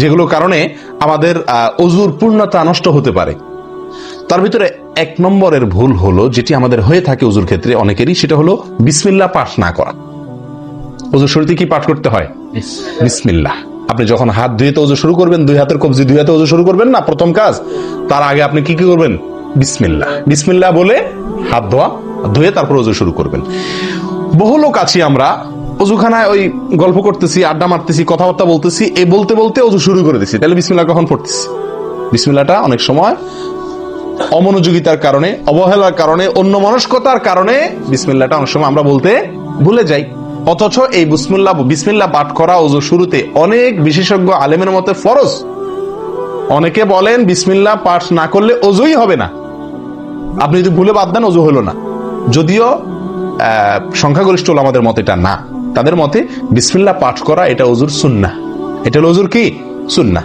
যেগুলো কারণে আমাদের অজুর পূর্ণতা নষ্ট হতে পারে। তার ভিতরে 1 নম্বরের ভুল হলো, যেটি আমাদের হয়ে থাকে অজুর ক্ষেত্রে অনেকেরই, সেটা হলো বিসমিল্লাহ পাঠ না করা। অজুর শুরুতে কি পাঠ করতে হয়? বিসমিল্লাহ। আপনি যখন হাত ধুয়ে তো অজু শুরু করবেন, 2 হাতের কবজি 2 হাতে অজু শুরু করবেন না, প্রথম কাজ। তার আগে আপনি কি করবেন? বিসমিল্লাহ। বিসমিল্লাহ বলে হাত ধুয়ে তারপর অজু শুরু করবেন। বহু লোক আছি আমরা, অজুখানায় ওই গল্প করতেছি, আড্ডা মারতেছি, কথাবার্তা বলতেছি, এই বলতে বলতে অজু শুরু করে দিচ্ছি। তাহলে বিসমিল্লাহ কখন পড়তেছি? বিসমিল্লাহটা অনেক সময় অমনোযোগিতার কারণে, অবহেলার কারণে, অন্যমনস্কতার কারণে বিসমিল্লাহটা অনেক সময় আমরা বলতে ভুলে যাই। অথচ এই বিসমিল্লাহ পাঠ করা অজু শুরুতে অনেক বিশেষজ্ঞ আলেমের মতে ফরজ। অনেকে বলেন বিসমিল্লাহ পাঠ না করলে অজুই হবে না, আপনি যদি ভুলে বাদ দেন অজু হলো না। যদিও সংখ্যাগরিষ্ঠ ওলামাদের মতে এটা না, তাদের মতে বিসমিল্লাহ পাঠ করা এটা অজুর সুন্নাহ, এটা হলো অজুর কি সুন্নাহ।